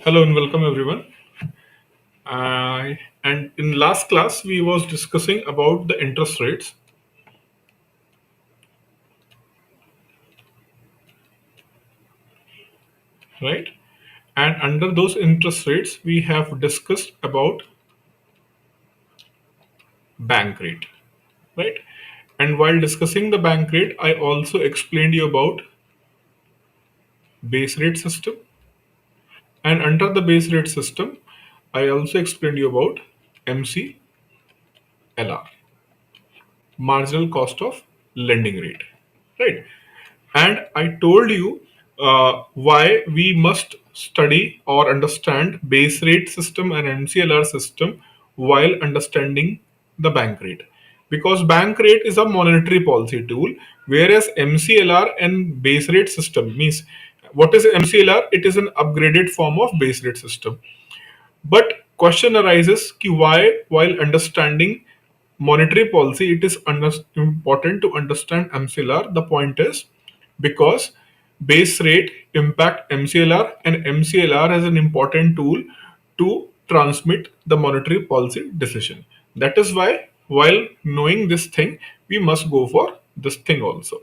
Hello and welcome everyone. And in last class we was discussing about the interest rates, right? And under those interest rates we have discussed about bank rate, right? And while discussing the bank rate, I also explained you about base rate system. And under the base rate system, I also explained you about MCLR, marginal cost of lending rate, right? And I told you why we must study or understand base rate system and MCLR system while understanding the bank rate, because bank rate is a monetary policy tool, whereas MCLR and base rate system means, what is MCLR? It is an upgraded form of base rate system. But question arises ki why, while understanding monetary policy, it is important to understand MCLR. The point is because base rate impact MCLR, and MCLR is an important tool to transmit the monetary policy decision. That is why, while knowing this thing, we must go for this thing also.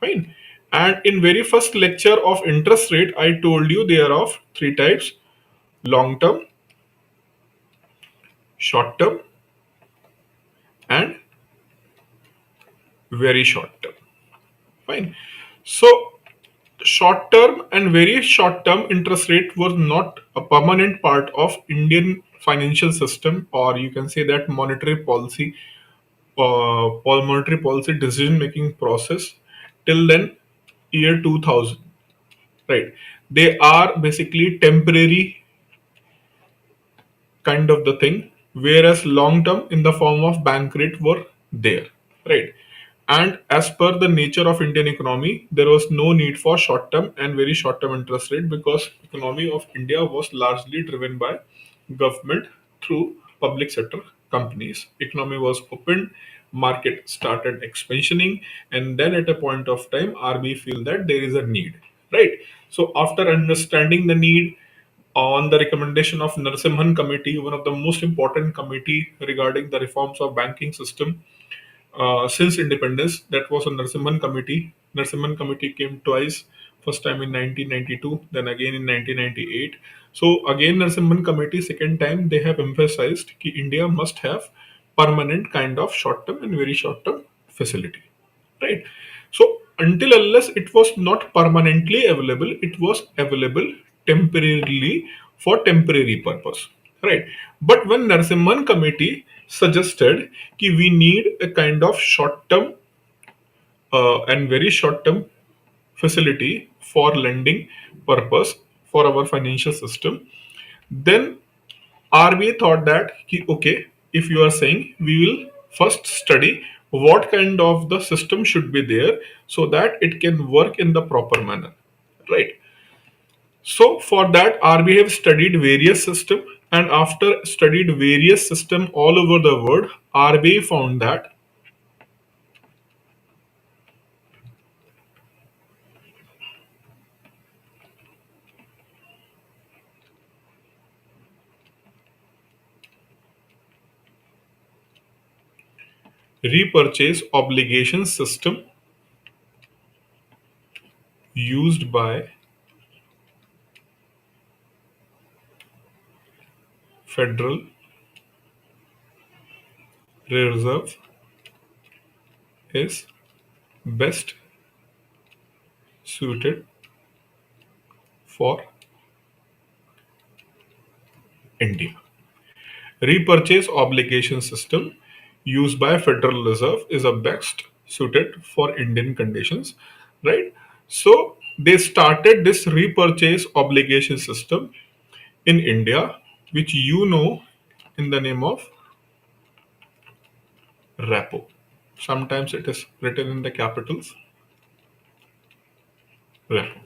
Fine. And in very first lecture of interest rate, I told you there are of three types: long term, short term, and very short term. Fine. So short term and very short term interest rate was not a permanent part of Indian financial system, or you can say that monetary policy decision making process till then, year 2000, right? They are basically temporary kind of the thing, whereas long term in the form of bank rate were there, right? And as per the nature of Indian economy, there was no need for short term and very short term interest rate, because economy of India was largely driven by government through public sector companies. Economy was opened, market started expansioning, and then at a point of time RBI feel that there is a need, right? So after understanding the need, on the recommendation of Nurseman Committee, one of the most important committee regarding the reforms of banking system since independence, that was a Nurseman Committee. Nurseman Committee came twice. First time in 1992, then again in 1998. So again Nurseman Committee second time they have emphasized that India must have permanent kind of short term and very short term facility, right? So until unless it was not permanently available, it was available temporarily for temporary purpose, right? But when Narasimhan Committee suggested कि we need a kind of short term and very short term facility for lending purpose for our financial system, then RBI thought that okay, if you are saying, we will first study what kind of the system should be there so that it can work in the proper manner, right? So for that, RBI have studied various system, and after studied various system all over the world, RBI found that repurchase obligation system used by Federal Reserve is best suited for India. Repurchase obligation system used by Federal Reserve is a best suited for Indian conditions, right? So they started this repurchase obligation system in India, which you know in the name of Repo. Sometimes it is written in the capitals Repo.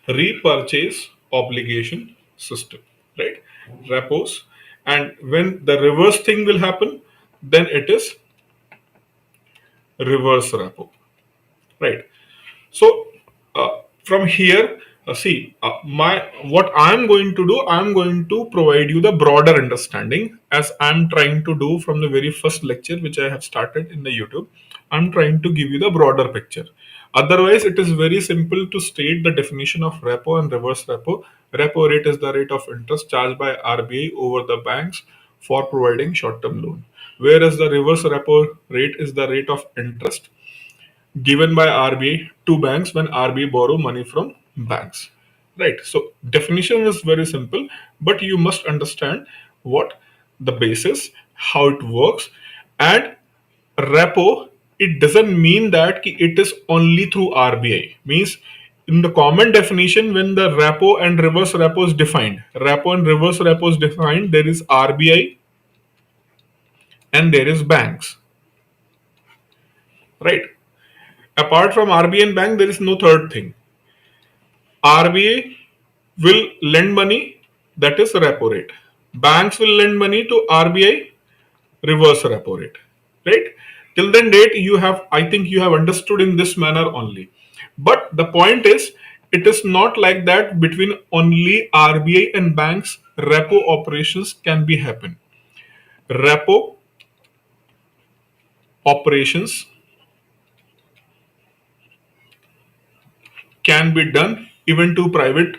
Repurchase obligation system, right? Repos. And when the reverse thing will happen, then it is reverse repo, right? So from here, See, my what I'm going to do, I'm going to provide you the broader understanding, as I'm trying to do from the very first lecture which I have started in the YouTube. I'm trying to give you the broader picture. Otherwise, it is very simple to state the definition of repo and reverse repo. Repo rate is the rate of interest charged by RBI over the banks for providing short-term loan, whereas the reverse repo rate is the rate of interest given by RBI to banks when RBI borrow money from banks. Right. So definition is very simple, but you must understand what the basis, how it works, and repo. It doesn't mean that it is only through RBI. Means in the common definition, when the repo and reverse repo is defined, repo and reverse repo is defined, there is RBI and there is banks. Right. Apart from RBI and bank, there is no third thing. RBI will lend money, that is repo rate. Banks will lend money to RBI, reverse repo rate. Right? Till then date, I think you have understood in this manner only. But the point is, it is not like that between only RBI and banks, repo operations can be happen. Repo operations can be done even to private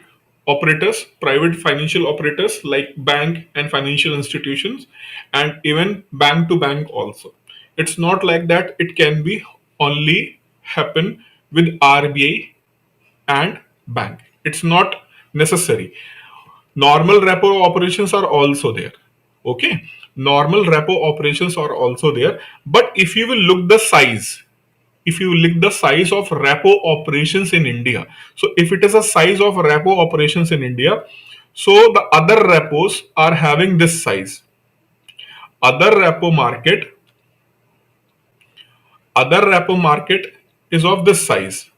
operators, private financial operators like bank and financial institutions, and even bank to bank also. It's not like that it can be only happen with RBI and bank. It's not necessary. Normal repo operations are also there. Okay, normal repo operations are also there, but if you will look the size, if you look the size of repo operations in India. So if it is a size of repo operations in India, so the other repos are having this size. Other repo market, other repo market is of this size.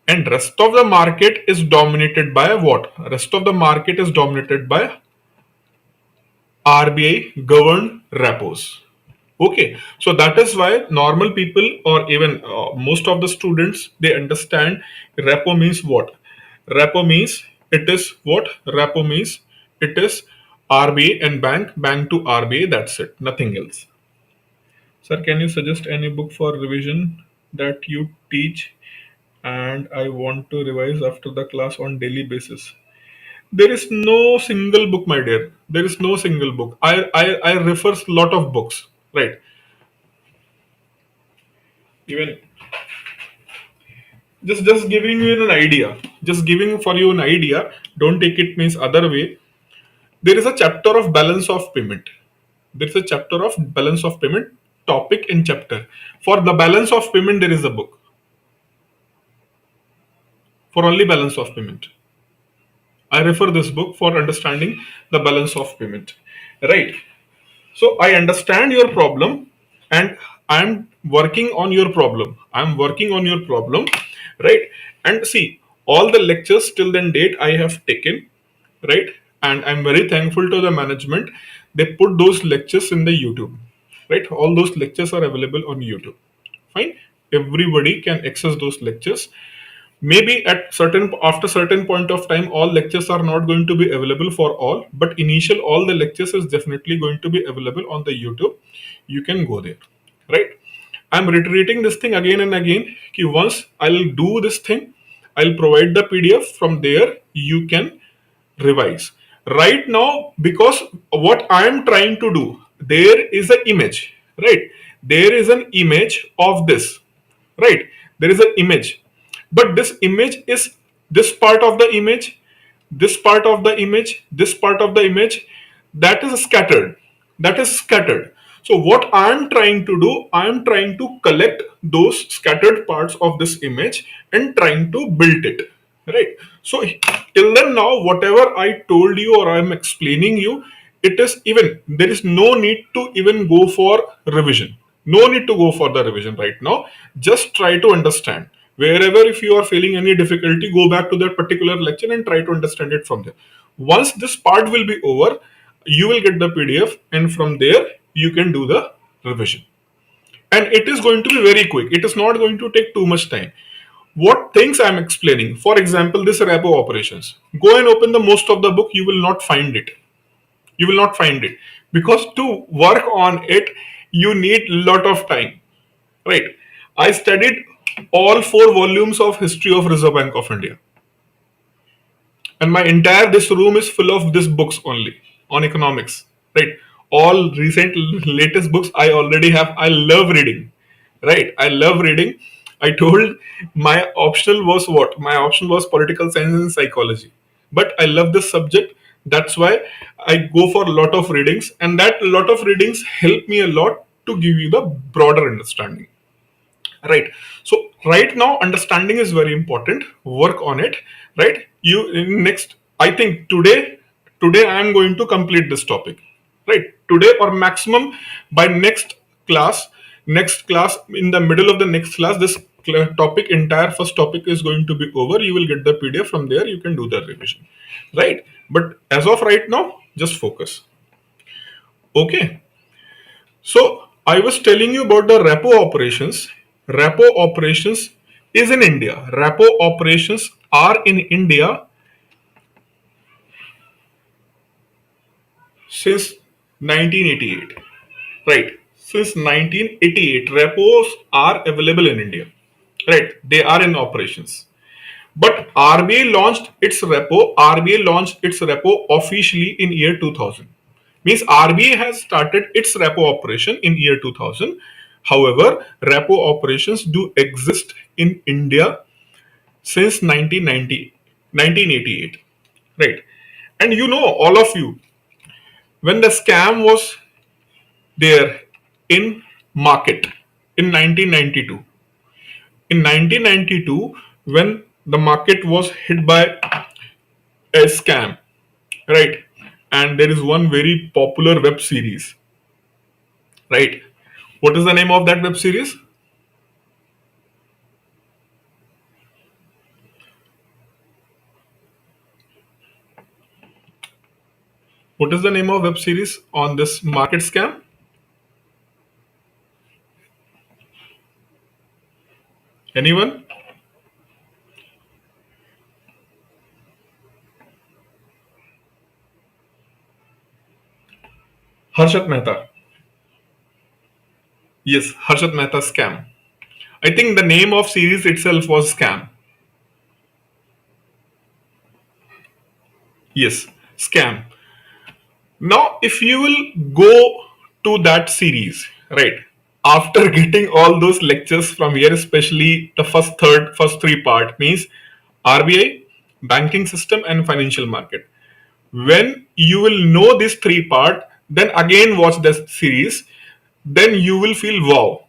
And rest of the market is dominated by what? Rest of the market is dominated by RBI governed repos. Okay, so that is why normal people or even most of the students, they understand repo means what? Repo means it is what? Repo means it is RBI and bank, bank to RBI. That's it, nothing else. Sir, can you suggest any book for revision that you teach and I want to revise after the class on daily basis? There is no single book, my dear. There is no single book. I refer lot of books, right? Even just giving you an idea, just giving for you an idea, don't take it means other way. There is a chapter of balance of payment. There is a chapter of balance of payment, topic in chapter. For the balance of payment, there is a book for only balance of payment. I refer this book for understanding the balance of payment, right? So I understand your problem, and I'm working on your problem. I'm working on your problem, right? And see, all the lectures till then date I have taken, right? And I'm very thankful to the management. They put those lectures in the YouTube, right? All those lectures are available on YouTube. Fine. Everybody can access those lectures. Maybe at certain after certain point of time, all lectures are not going to be available for all, but initial all the lectures is definitely going to be available on the YouTube. You can go there, right? I'm reiterating this thing again and again. Ki once I'll do this thing, I'll provide the PDF. From there you can revise. Right now, because what I am trying to do, there is an image, right? There is an image of this, right? There is an image, but this image is this part of the image, this part of the image, this part of the image, that is scattered, that is scattered. So what I am trying to do, I am trying to collect those scattered parts of this image and trying to build it, right? So till then, now whatever I told you or I am explaining you, it is, even there is no need to even go for revision. No need to go for the revision right now. Just try to understand. Wherever if you are feeling any difficulty, go back to that particular lecture and try to understand it from there. Once this part will be over, you will get the PDF, and from there you can do the revision. And it is going to be very quick. It is not going to take too much time. what things I'm explaining. For example, this repo operations. Go and open the most of the book, you will not find it. You will not find it because to work on it, you need lot of time, right? I studied all 4 volumes of history of Reserve Bank of India, and my entire this room is full of these books only on economics, right? All recent latest books I already have. I love reading, right? I love reading. I told my optional was what? My option was political science and psychology, but I love this subject. That's why I go for a lot of readings, and that lot of readings help me a lot to give you the broader understanding, right? So right now understanding is very important. Work on it, right? You in next, I think today I am going to complete this topic, right? Today or maximum by next class, in the middle of the next class, this topic, entire first topic is going to be over. You will get the PDF. From there you can do the revision, right? But as of right now, just focus. Okay. So I was telling you about the repo operations. Repo operations is in India. Repo operations are in India since 1988. Right. Since 1988, repos are available in India. Right. They are in operations. But RBI launched its repo officially in year 2000. Means RBI has started its repo operation in year 2000. However, repo operations do exist in India since 1988. Right. And you know, all of you, when the scam was there in market in 1992, when the market was hit by a scam, right? And there is one very popular web series, right? What is the name of that web series? What is the name of web series on this market scam? Anyone? Harshat Mehta. Yes, Harshat Mehta scam. I think the name of series itself was scam. Yes, scam. Now, if you will go to that series, right, after getting all those lectures from here, especially the first three part means RBI, banking system, and financial market. When you will know this three part, then again watch the series, then you will feel wow.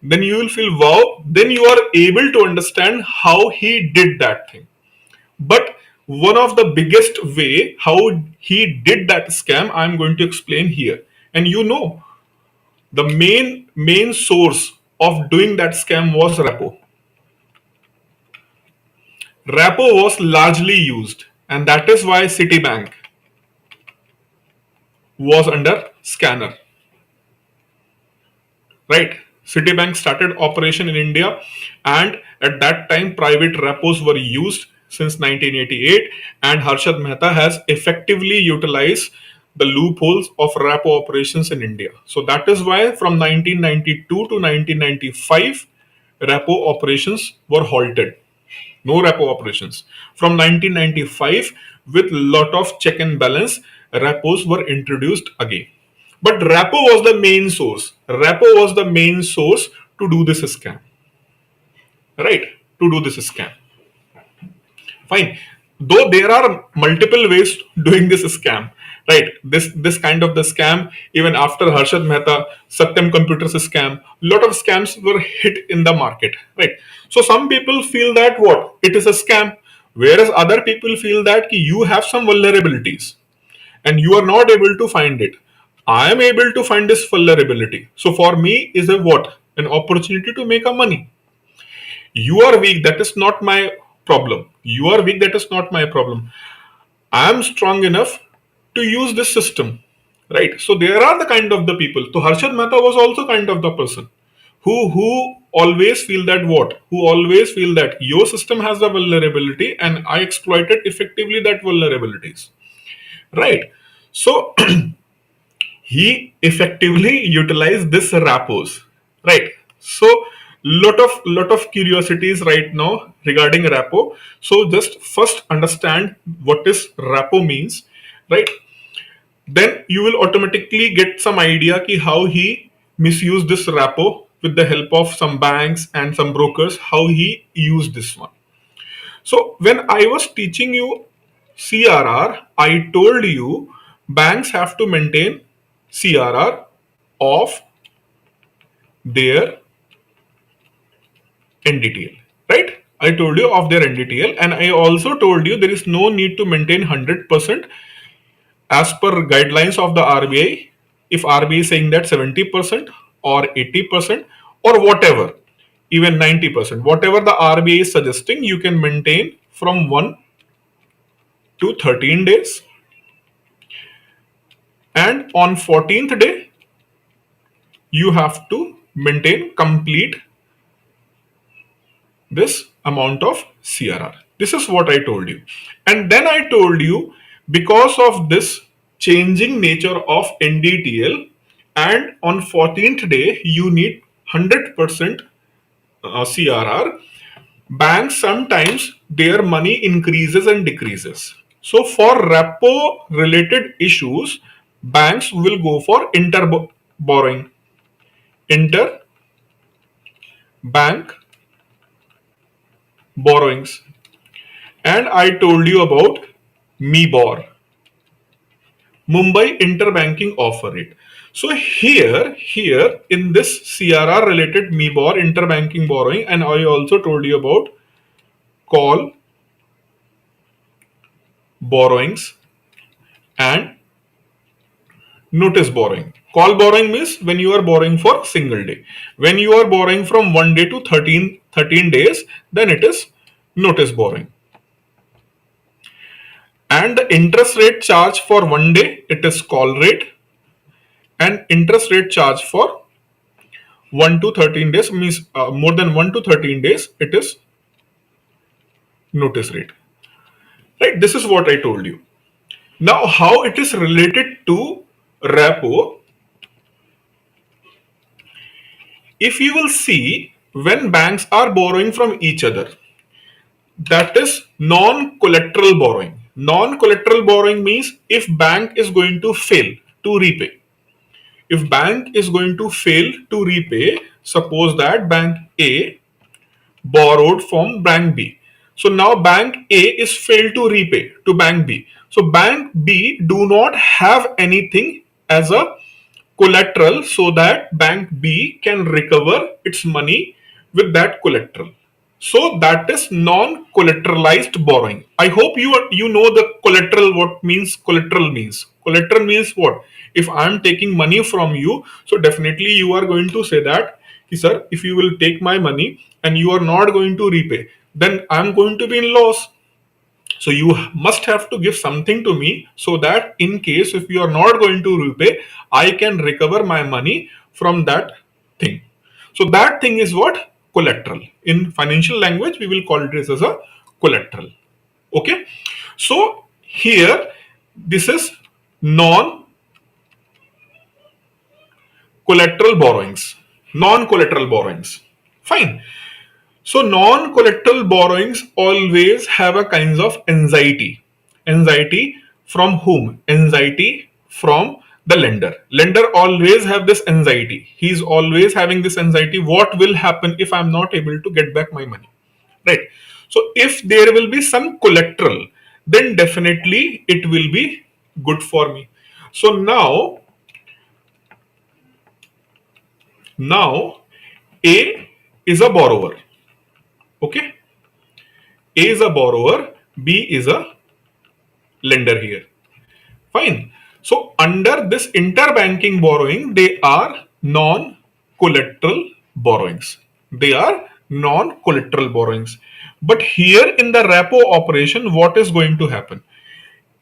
Then you will feel wow. Then you are able to understand how he did that thing. But one of the biggest way how he did that scam, I'm going to explain here. And you know, the main source of doing that scam was repo. Repo was largely used, and that is why Citibank was under scanner, right? Citibank started operation in India, and at that time, private repos were used since 1988, and Harshad Mehta has effectively utilized the loopholes of repo operations in India. So that is why from 1992 to 1995, repo operations were halted. No repo operations. From 1995, with lot of check and balance, repos were introduced again. But Repo was the main source. Repo was the main source to do this scam. Right? To do this scam. Fine. Though there are multiple ways doing this scam. Right? This kind of the scam, even after Harshad Mehta, Satyam Computers scam, lot of scams were hit in the market. Right? So some people feel that what? It is a scam. Whereas other people feel that you have some vulnerabilities and you are not able to find it. I am able to find this vulnerability. So for me is a what? An opportunity to make a money. You are weak, that is not my problem. You are weak, that is not my problem. I am strong enough to use this system. Right. So there are the kind of the people. So Harshad Mehta was also kind of the person who always feel that what? Who always feel that your system has a vulnerability and I exploited effectively that vulnerabilities, right? So he effectively utilized this repos, right? So lot of curiosities right now regarding repo. So just first understand what is repo means, right? Then you will automatically get some idea ki how he misused this repo with the help of some banks and some brokers, how he used this one. So when I was teaching you CRR, I told you banks have to maintain CRR of their NDTL, right? I told you of their NDTL, and I also told you there is no need to maintain 100% as per guidelines of the RBI. If RBI is saying that 70% or 80% or whatever, even 90%, whatever the RBI is suggesting, you can maintain from 1 to 13 days, and on 14th day you have to maintain complete this amount of CRR. This is what I told you. And then I told you because of this changing nature of NDTL, and on 14th day you need 100% CRR, banks sometimes their money increases and decreases. So for repo related issues, banks will go for inter borrowing, inter bank borrowings. And I told you about MIBOR, Mumbai Interbanking Offer Rate. So here in this CRR related MIBOR interbanking borrowing, and I also told you about call borrowings and notice borrowing. Call borrowing means when you are borrowing for single day. When you are borrowing from 1 day to 13 days, then it is notice borrowing. And the interest rate charge for 1 day, it is call rate, and interest rate charge for 1 to 13 days means more than 1 to 13 days, it is notice rate, right? This is what I told you. Now how it is related to repo, if you will see, when banks are borrowing from each other, that is non-collateral borrowing. Non-collateral borrowing means if bank is going to fail to repay, if bank is going to fail to repay, suppose that bank A borrowed from bank B. So now bank A is failed to repay to bank B. So bank B do not have anything as a collateral so that bank B can recover its money with that collateral. So that is non-collateralized borrowing. I hope you know the collateral, what means collateral means. Collateral means what? If I am taking money from you, so definitely you are going to say that, sir, if you will take my money and you are not going to repay, then I am going to be in loss. So you must have to give something to me so that in case if you are not going to repay, I can recover my money from that thing. So that thing is what? Collateral. In financial language, we will call it as a collateral. Okay. So here, this is non-collateral borrowings. Non-collateral borrowings. Fine. So non-collateral borrowings always have a kinds of anxiety. Anxiety from whom? Anxiety from the lender. Lender always have this anxiety. He is always having this anxiety. What will happen if I am not able to get back my money? Right. So if there will be some collateral, then definitely it will be good for me. So now A is a borrower. Okay. A is a borrower, B is a lender here. Fine. So under this interbanking borrowing, they are non-collateral borrowings. They are non-collateral borrowings. But here in the repo operation, what is going to happen?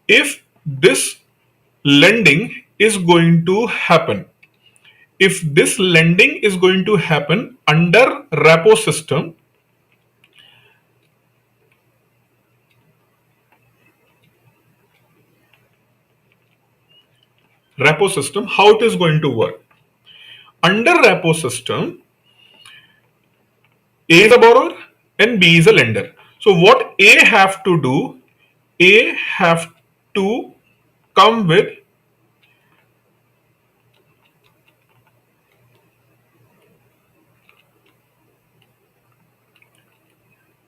If this lending is going to happen, if this lending is going to happen under repo system, how it is going to work? Under repo system, A is a borrower and B is a lender. So what A have to do, A have to come with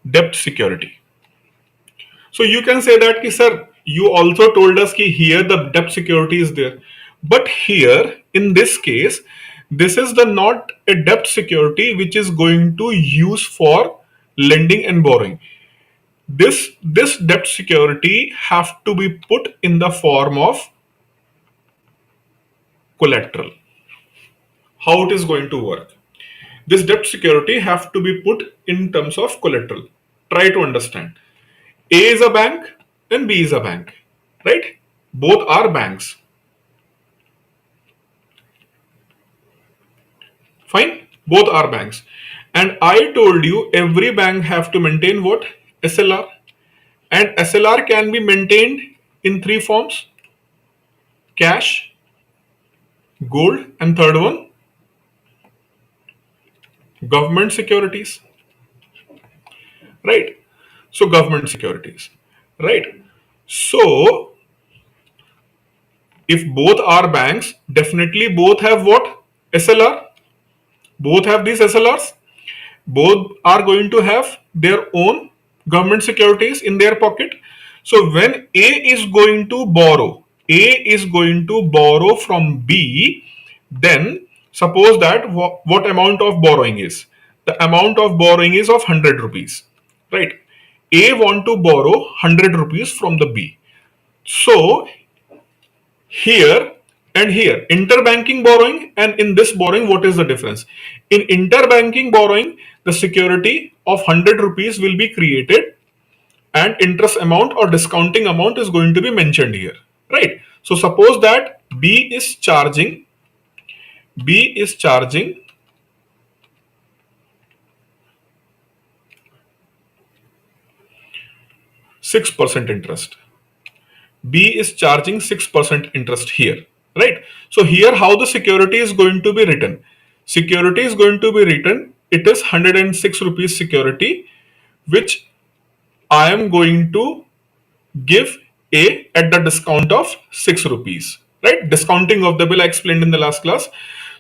debt security. So you can say that, ki, sir, you also told us ki here the debt security is there. But here, in this case, this is the not a debt security which is going to use for lending and borrowing. This debt security have to be put in the form of collateral. How it is going to work? This debt security have to be put in terms of collateral. Try to understand. A is a bank and B is a bank, right? Both are banks. Fine, both are banks. And I told you every bank have to maintain what? SLR. And SLR can be maintained in three forms: cash, gold, and third one, government securities. Right? So government securities. Right? So if both are banks, definitely both have what? SLR. Both have these SLRs. Both are going to have their own government securities in their pocket. So when A is going to borrow, A is going to borrow from B, then suppose that what amount of borrowing is? The amount of borrowing is of 100 rupees, right? A want to borrow 100 rupees from the B. So here and here, interbanking borrowing, and in this borrowing, what is the difference? In interbanking borrowing, the security of 100 rupees will be created and interest amount or discounting amount is going to be mentioned here, right? So suppose that B is charging 6% interest. B is charging 6% interest here, right? So here how the security is going to be written? Security is going to be written, it is 106 rupees security, which I am going to give A at the discount of 6 rupees, right? Discounting of the bill I explained in the last class.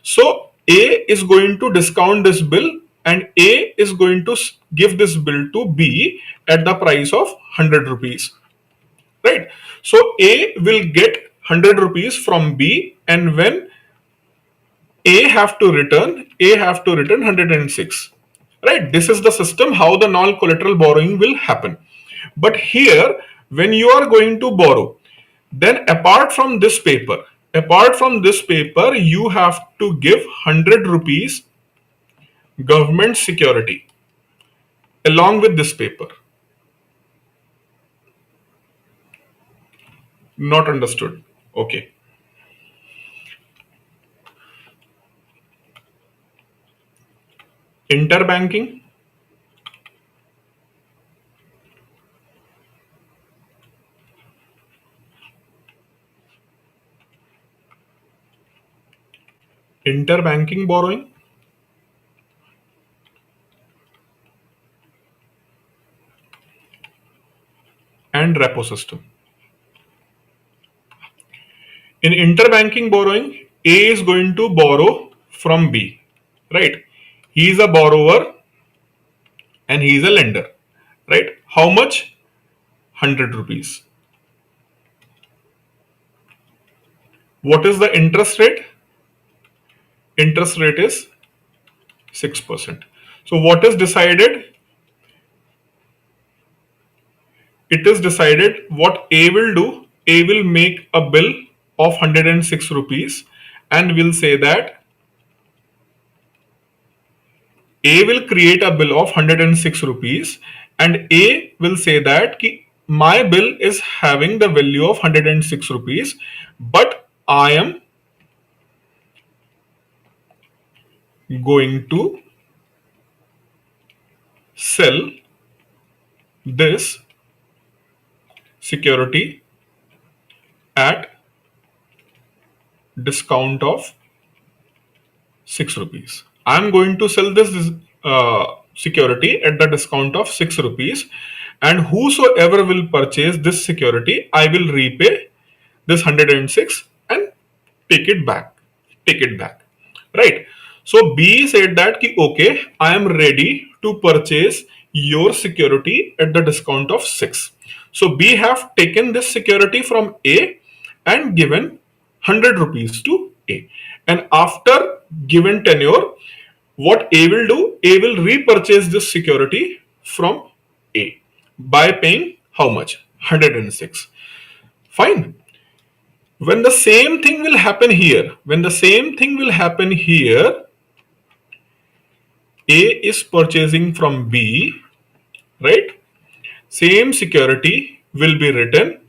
So A is going to discount this bill and A is going to give this bill to B at the price of 100 rupees. Right? So A will get 100 rupees from B, and when A have to return 106. Right? This is the system how the non-collateral borrowing will happen. But here, when you are going to borrow, then apart from this paper, you have to give 100 rupees government security along with this paper. Not understood. Okay. Interbanking. Interbanking borrowing. And repo system. In interbanking borrowing, A is going to borrow from B, right? He is a borrower and he is a lender, right? How much? 100 rupees. What is the interest rate? Interest rate is 6%. So what is decided? It is decided what A will do. A will make a bill of 106 rupees and will say that A will create a bill of 106 rupees and A will say that my bill is having the value of 106 rupees, but I am going to sell this security at discount of 6 rupees. I'm going to sell this security at the discount of 6 rupees, and whosoever will purchase this security, I will repay this 106 and take it back. Take it back. Right. So B said that ki, okay, I am ready to purchase your security at the discount of 6. So B have taken this security from A and given 100 rupees to A. And after given tenure, what A will do? A will repurchase this security from A by paying how much? 106. Fine. When the same thing will happen here, A is purchasing from B, right? Same security will be written.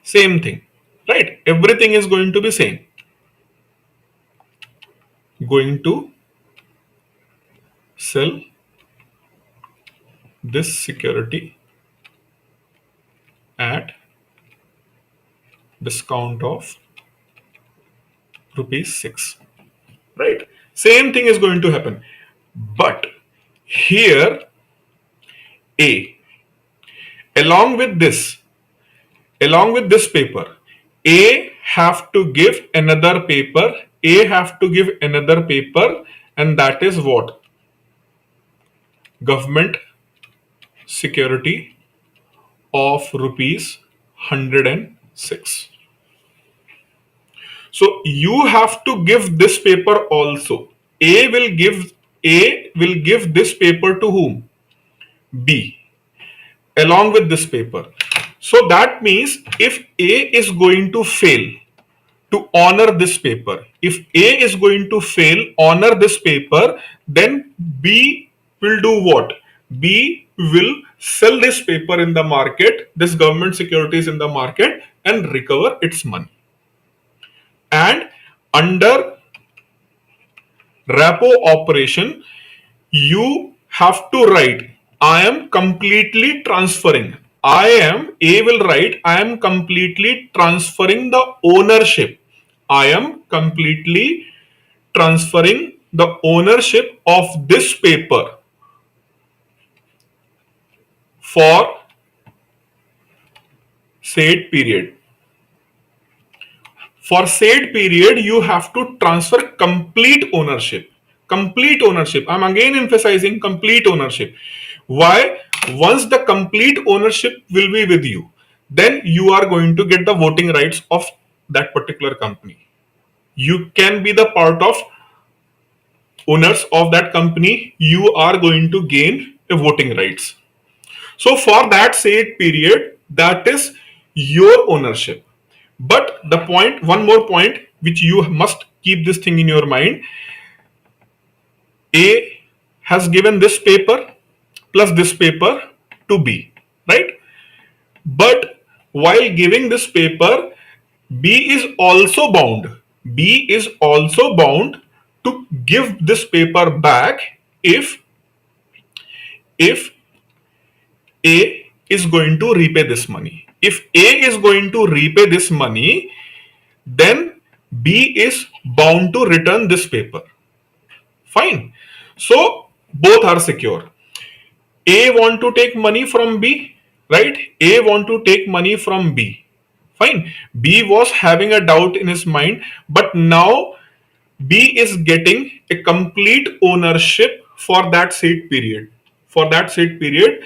Same thing, right? Everything is going to be same. Going to sell this security at discount of rupees 6, right? Same thing is going to happen. But here A, along with this paper, A have to give another paper, and that is what? Government security of rupees 106. So you have to give this paper also. A will give this paper to whom? B, along with this paper. So that means if A is going to fail to honor this paper, honor this paper, then B will do what? B will sell this paper in the market, this government securities in the market, and recover its money. And under repo operation, you have to write, I am completely transferring. A will write, I am completely transferring the ownership. I am completely transferring the ownership of this paper for said period. For said period, you have to transfer complete ownership. Complete ownership. I'm again emphasizing complete ownership. Why? Once the complete ownership will be with you, then you are going to get the voting rights of that particular company. You can be the part of owners of that company. You are going to gain a voting rights. So for that said period, that is your ownership. But the point, one more point, which you must keep this thing in your mind. A has given this paper plus this paper to B, right? But while giving this paper, B is also bound. B is also bound to give this paper back if A is going to repay this money. If A is going to repay this money, then B is bound to return this paper. Fine. So both are secure. A want to take money from B, right? A want to take money from B. Fine. B was having a doubt in his mind, but now B is getting a complete ownership for that said period. For that said period,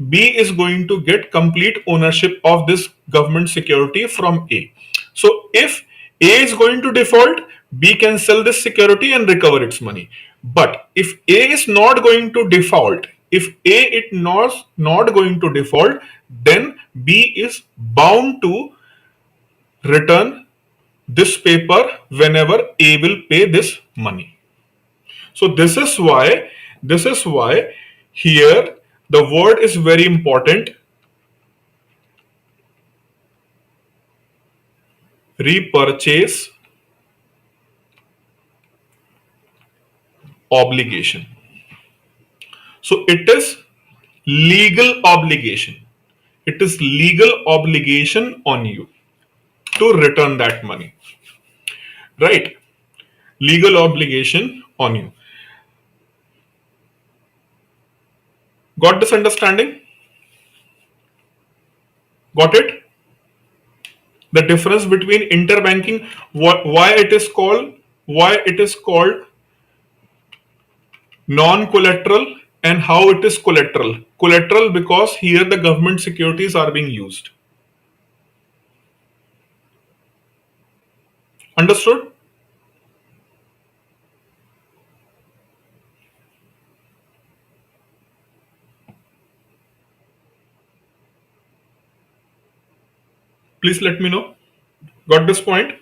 B is going to get complete ownership of this government security from A. So if A is going to default, B can sell this security and recover its money. But if A is not going to default, then B is bound to return this paper whenever A will pay this money. So this is why here the word is very important. Repurchase obligation. So it is legal obligation. It is legal obligation on you to return that money. Right? Legal obligation on you. Got this understanding? Got it? The difference between interbanking, why it is called non-collateral and how it is collateral. Collateral because here the government securities are being used. Understood? Please let me know. Got this point?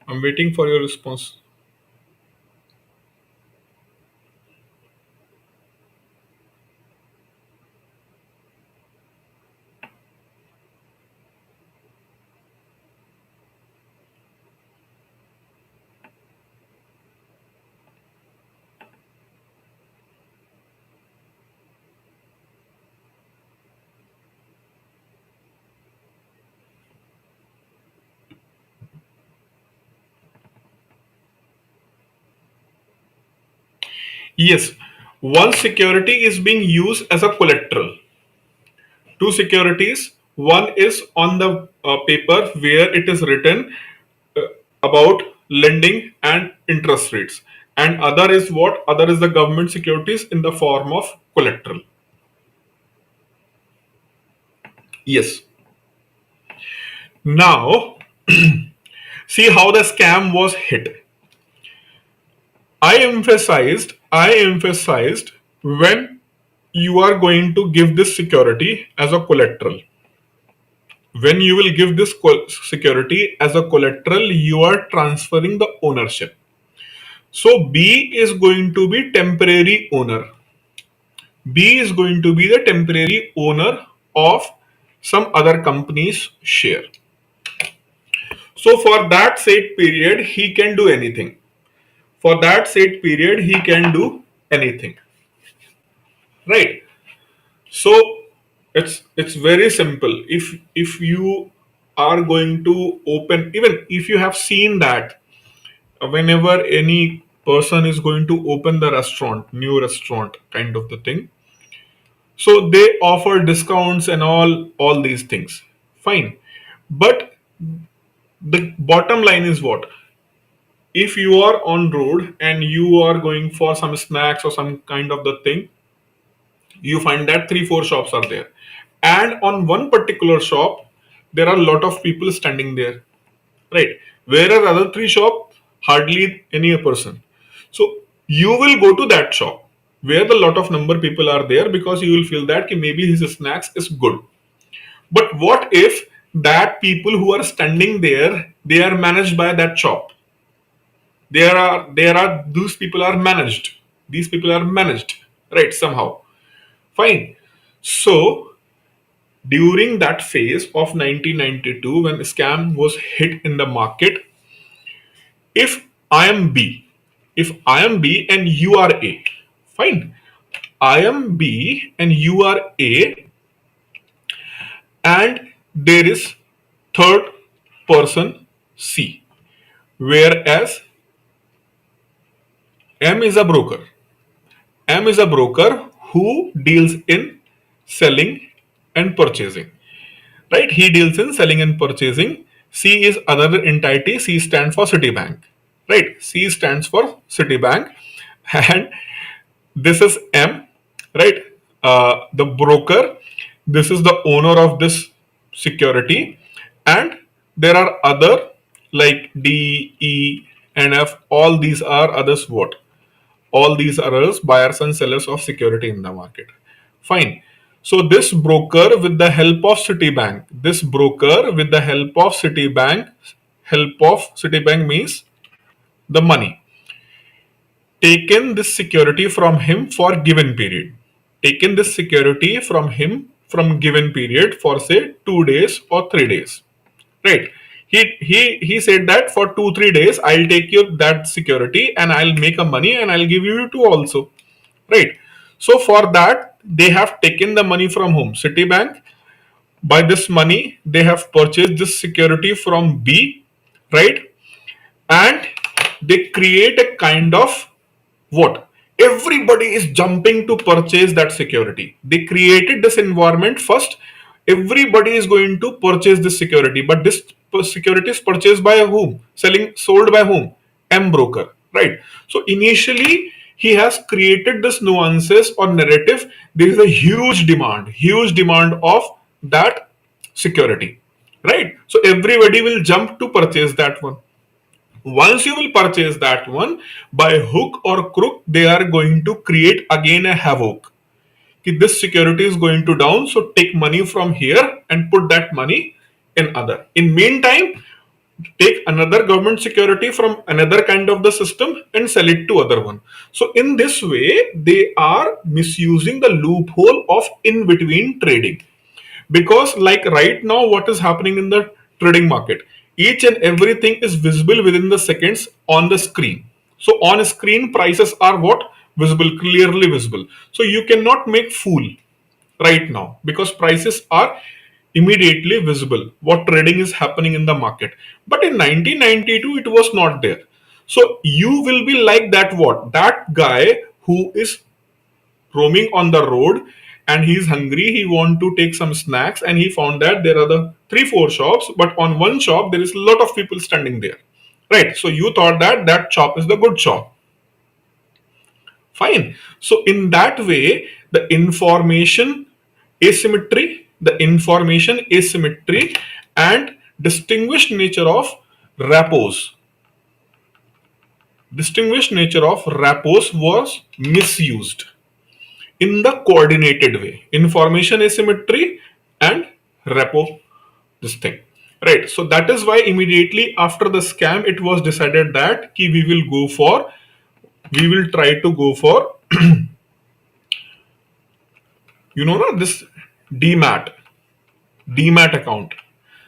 I'm waiting for your response. Yes, one security is being used as a collateral. Two securities. One is on the paper where it is written uh, about lending and interest rates, and other is what? Other is the government securities in the form of collateral. Yes. Now, see how the scam was hit. I emphasized when you are going to give this security as a collateral. When you will give this security as a collateral, you are transferring the ownership. So B is going to be temporary owner. B is going to be the temporary owner of some other company's share. So for that said period, he can do anything. For that said period, he can do anything. Right? So it's very simple. If you are going to open, even if you have seen that whenever any person is going to open the restaurant, new restaurant kind of the thing, so they offer discounts and all these things. Fine. But the bottom line is what? If you are on road and you are going for some snacks or some kind of the thing, you find that 3 4 shops are there, and on one particular shop there are a lot of people standing there, right? Whereas other three shop, hardly any person. So you will go to that shop where the lot of number people are there, because you will feel that maybe his snacks is good. But what if that people who are standing there, they are managed by that shop? There are those people are managed. These people are managed, right? Somehow. Fine. So during that phase of 1992, when scam was hit in the market, if I am B, if I am B and you are A, fine. I am B and you are A, and there is third person C, whereas M is a broker. M is a broker who deals in selling and purchasing. Right? He deals in selling and purchasing. C is other entity. C stands for Citibank. Right? C stands for Citibank, and this is M. Right? The broker. This is the owner of this security, and there are other like D, E, and F. All these are others. What? All these are as buyers and sellers of security in the market. Fine. So this broker with the help of Citibank, help of Citibank means the money. taken this security from him for given period. Taken this security from him from given period for say 2 days or 3 days. Right. He said that for 2 3 days I'll take you that security and I'll make a money and I'll give you two also. Right. So for that they have taken the money from whom? Citibank. By this money they have purchased this security from B, right? And they create a kind of what? Everybody is jumping to purchase that security. They created this environment first. Everybody is going to purchase this security, but this security is purchased by whom? Sold by whom? M broker, right? So initially he has created this nuances or narrative. There is a huge demand of that security, right? So everybody will jump to purchase that one. Once you will purchase that one, by hook or crook, they are going to create again a havoc. This security is going to down, so take money from here and put that money in other. In meantime, take another government security from another kind of the system and sell it to other one. So in this way, they are misusing the loophole of in between trading. Because like right now what is happening in the trading market, each and everything is visible within the seconds on the screen. So on screen prices are what? Visible, clearly visible. So you cannot make fool right now because prices are immediately visible what trading is happening in the market. But in 1992 it was not there. So you will be like that what? That guy who is roaming on the road and he's hungry, he want to take some snacks and he found that there are the 3 4 shops, but on one shop there is a lot of people standing there, right? So you thought that that shop is the good shop. Fine. So in that way the information asymmetry and distinguished nature of repos was misused in the coordinated way. Information asymmetry and repo, this thing, right? So that is why immediately after the scam it was decided that we will try to go for this demat demat account.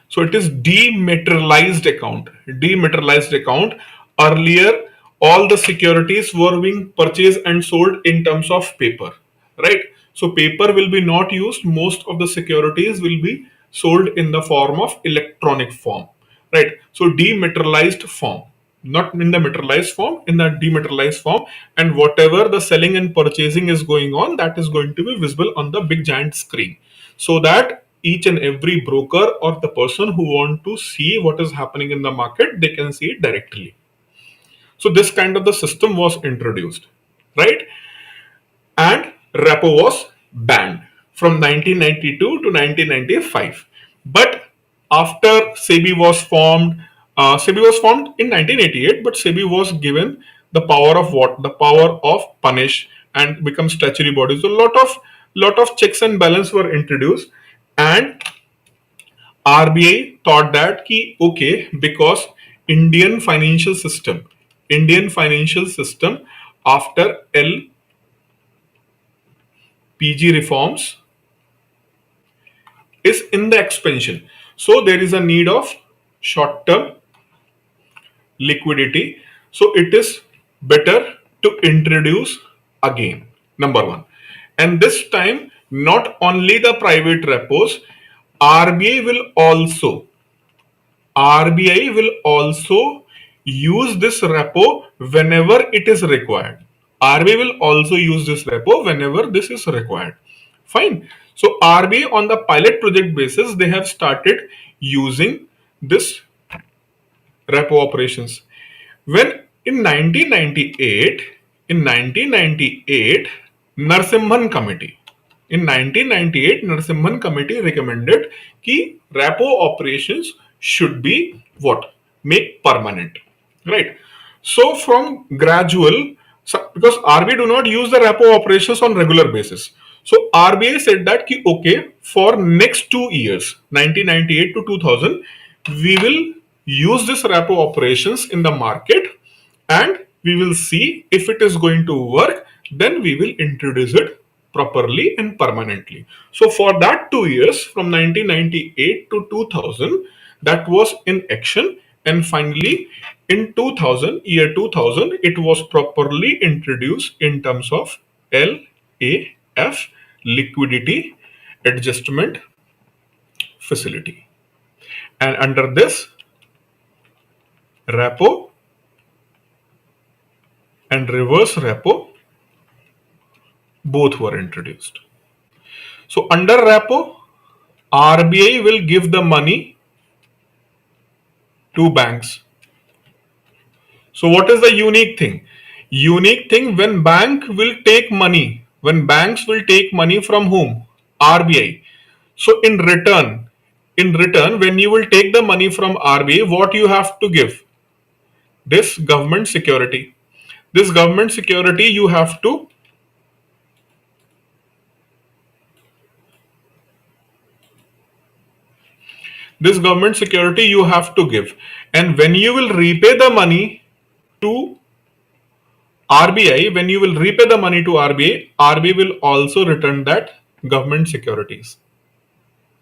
So it is dematerialized account. Dematerialized account. Earlier, all the securities were being purchased and sold in terms of paper, right? So paper will be not used. Most of the securities will be sold in the form of electronic form, right? So dematerialized form, not in the materialized form, in the dematerialized form, and whatever the selling and purchasing is going on, that is going to be visible on the big giant screen, so that each and every broker or the person who want to see what is happening in the market, they can see it directly. So this kind of the system was introduced, right? And repo was banned from 1992 to 1995. But after SEBI was formed in 1988, but SEBI was given the power of what? The power of punish and become statutory bodies. So lot of checks and balance were introduced, and RBI thought that okay, because Indian financial system after LPG reforms is in the expansion. So there is a need of short-term liquidity. So it is better to introduce again, number one. And this time, not only the private repos, RBI will also RBI will also use this repo whenever it is required. RBI will also use this repo whenever this is required. Fine. So RBI on the pilot project basis, they have started using this repo operations. When in 1998, Nurseman Committee, Nurseman Committee recommended कि repo operations should be what? Make permanent, right? So from gradual, because RBI do not use the repo operations on regular basis. So RBI said that कि okay, for next 2 years, 1998 to 2000, we will use this repo operations in the market and we will see if it is going to work, then we will introduce it properly and permanently. So for that 2 years, from 1998 to 2000, that was in action, and finally in 2000, year 2000, it was properly introduced in terms of LAF, liquidity adjustment facility. And under this, repo and reverse repo both were introduced. So under repo, RBI will give the money to banks. So what is the unique thing? Unique thing, when banks will take money from whom? RBI. So in return, when you will take the money from RBI, what you have to give? This government security. This government security you have to give. And when you will repay the money to RBI, RBI will also return that government securities.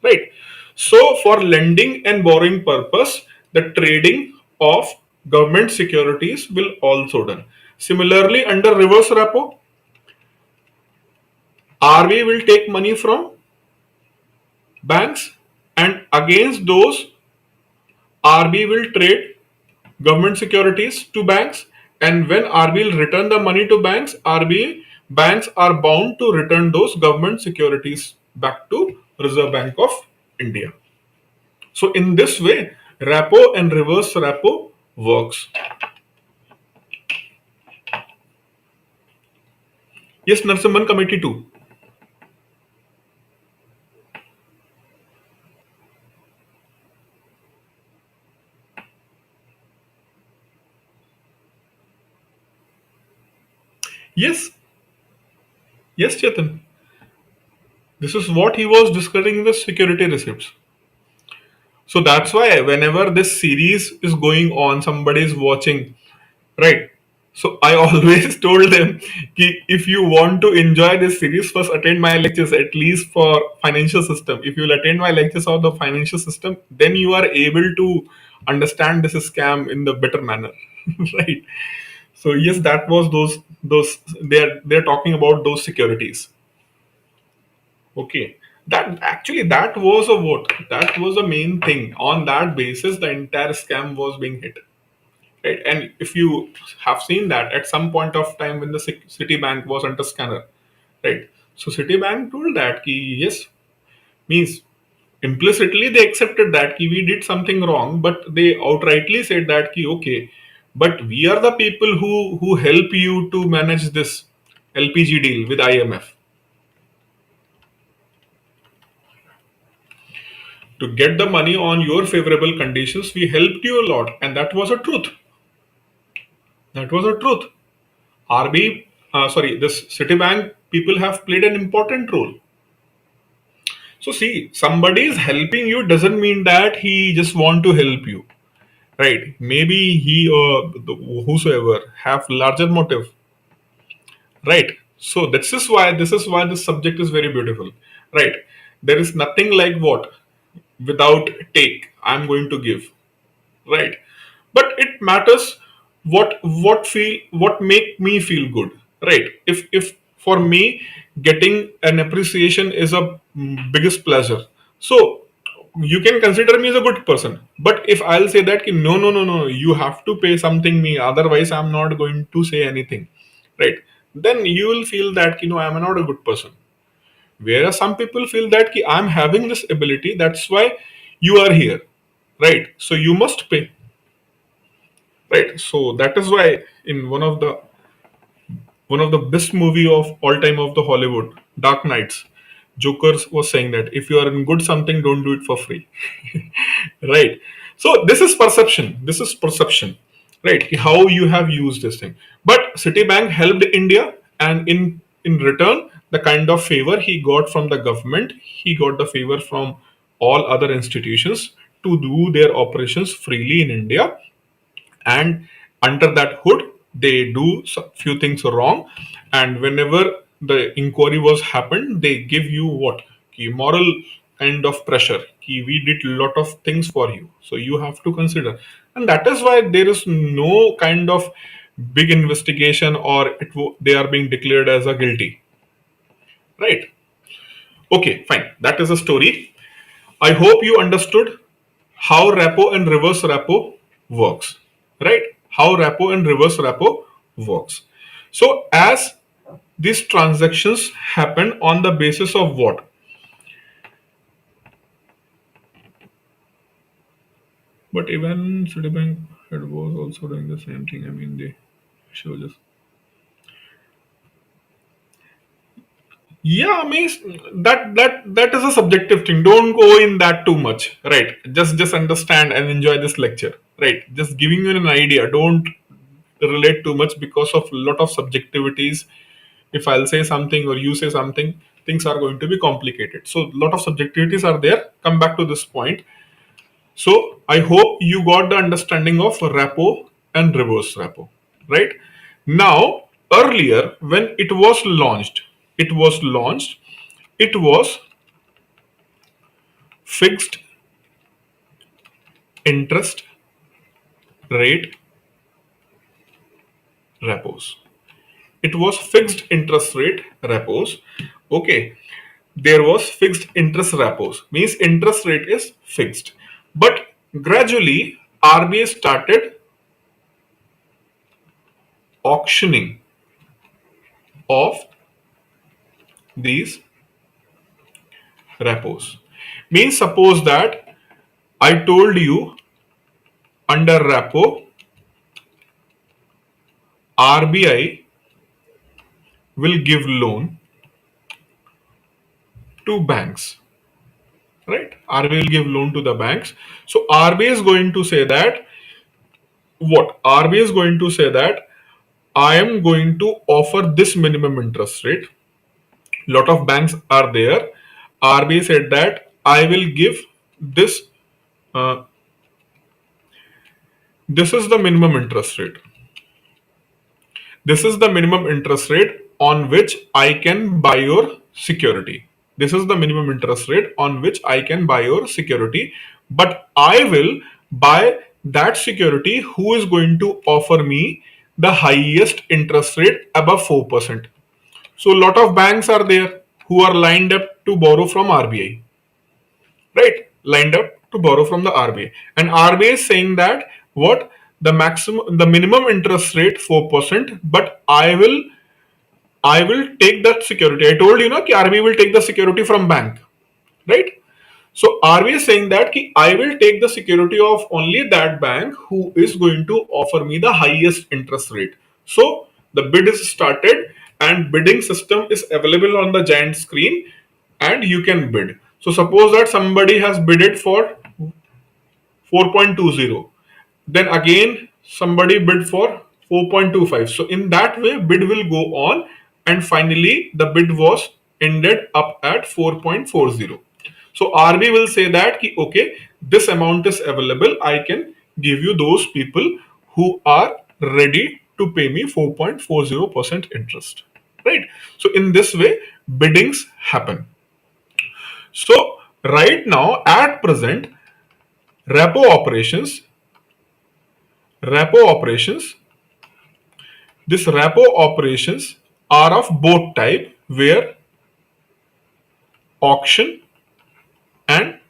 Right. So for lending and borrowing purpose, the trading of government securities will also done. Similarly, under reverse repo, RBI will take money from banks, and against those RBI will trade government securities to banks, and when RBI will return the money to banks, banks are bound to return those government securities back to Reserve Bank of India. So in this way, repo and reverse repo works. Yes, Nurseman Committee too. Yes, yes, Chetan. This is what he was discussing in the security receipts. So that's why whenever this series is going on, somebody is watching, right? So I always told them, if you want to enjoy this series, first attend my lectures, at least for financial system. If you will attend my lectures on the financial system, then you are able to understand this scam in the better manner, right? So yes, that was those they're talking about those securities. Okay. That was a vote. That was the main thing. On that basis, the entire scam was being hit. Right? And if you have seen that at some point of time when the Citibank was under scanner, right? So Citibank told that yes, means implicitly they accepted that we did something wrong, but they outrightly said that okay, but we are the people who help you to manage this LPG deal with IMF. To get the money on your favorable conditions, we helped you a lot, and that was a truth. That was a truth. This Citibank people have played an important role. So see, somebody is helping you doesn't mean that he just want to help you, right? Maybe he or whosoever have larger motive, right? So this is why this subject is very beautiful, right? There is nothing like what without take. I'm going to give, right? But it matters what make me feel good, right? If for me getting an appreciation is a biggest pleasure, so you can consider me as a good person. But if I'll say that no, no, no, no, you have to pay something me, otherwise I'm not going to say anything, right? Then you will feel that I'm not a good person. Whereas some people feel that I'm having this ability, that's why you are here, right? So you must pay, right? So that is why in one of the best movie of all time of the Hollywood, Dark Knights, Joker was saying that if you are in good something, don't do it for free. Right? So this is perception, right? How you have used this thing. But Citibank helped India, and in return, the kind of favor he got from the government, he got the favor from all other institutions to do their operations freely in India, and under that hood, they do few things wrong, and whenever the inquiry was happened, they give you what ki moral kind of pressure ki we did lot of things for you, so you have to consider. And that is why there is no kind of big investigation, or they are being declared as a guilty, right? Okay, fine, that is a story. I hope you understood how repo and reverse repo works, right? How repo and reverse repo works. So as these transactions happen on the basis of what? But even Citibank head was also doing the same thing. I mean, they show just. Yeah, I mean that is a subjective thing. Don't go in that too much, right? Just understand and enjoy this lecture, right? Just giving you an idea. Don't relate too much because of a lot of subjectivities. If I'll say something or you say something, things are going to be complicated. So a lot of subjectivities are there. Come back to this point. So I hope you got the understanding of repo and reverse repo, right? Now, earlier when it was launched, it was fixed interest rate repos. It was fixed interest rate repos. Okay, there was fixed interest repos, means interest rate is fixed. But gradually, RBI started auctioning of these repos. Means suppose that I told you under repo, RBI will give loan to banks, right? RBI will give loan to the banks. So RBI is going to say that what? RBI is going to say that I am going to offer this minimum interest rate. Lot of banks are there. RBI said that I will give this. Uh, this is the minimum interest rate. This is the minimum interest rate on which I can buy your security. This is the minimum interest rate on which I can buy your security. But I will buy that security who is going to offer me the highest interest rate above 4%. So a lot of banks are there who are lined up to borrow from RBI, right? Lined up to borrow from the RBI. And RBI is saying that what? The minimum interest rate 4%, but I will take that security. I told you na ki RBI will take the security from bank, right? So RBI is saying that ki I will take the security of only that bank who is going to offer me the highest interest rate. So the bid is started and bidding system is available on the giant screen and you can bid. So suppose that somebody has bidded for 4.20, then again somebody bid for 4.25. So in that way bid will go on and finally the bid was ended up at 4.40. So RB will say that ki, okay, this amount is available, I can give you those people who are ready to pay me 4.40% interest, right? So in this way biddings happen. So right now at present repo operations repo operations this repo operations are of both type, where auction and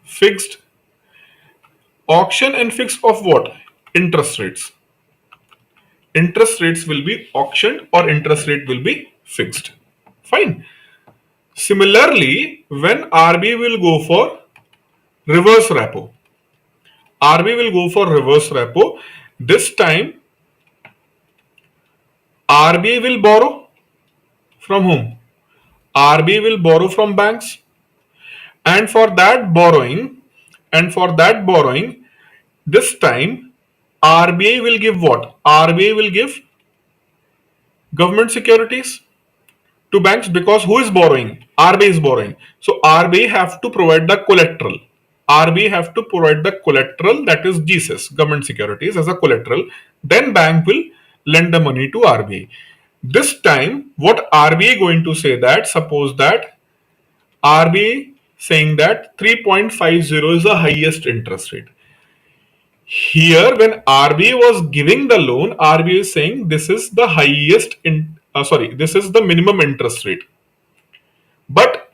fixed. Auction and fixed of what? Interest rates. Interest rates will be auctioned or interest rate will be fixed. Fine. Similarly, when RBI will go for reverse repo, RBI will go for reverse repo. This time RBI will borrow from whom? RBI will borrow from banks, and for that borrowing, this time RBI will give what? RBI will give government securities to banks, because who is borrowing? RBI is borrowing. So RBI have to provide the collateral. RBI have to provide the collateral, that is GSES, government securities, as a collateral. Then bank will lend the money to RBI. This time, what RBI going to say that, suppose that RBI saying that 3.50 is the highest interest rate. Here, when RBI was giving the loan, RBI is saying this is the this is the minimum interest rate. But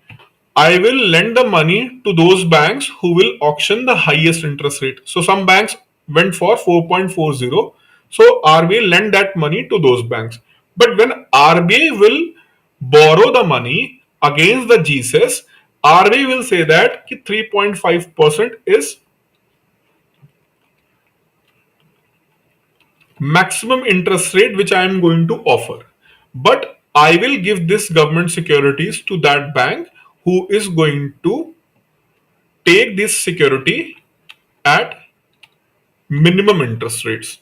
I will lend the money to those banks who will auction the highest interest rate. So some banks went for 4.40. So RBI lend that money to those banks. But when RBI will borrow the money against the GSES, RBI will say that 3.5% is maximum interest rate which I am going to offer. But I will give this government securities to that bank who is going to take this security at minimum interest rates.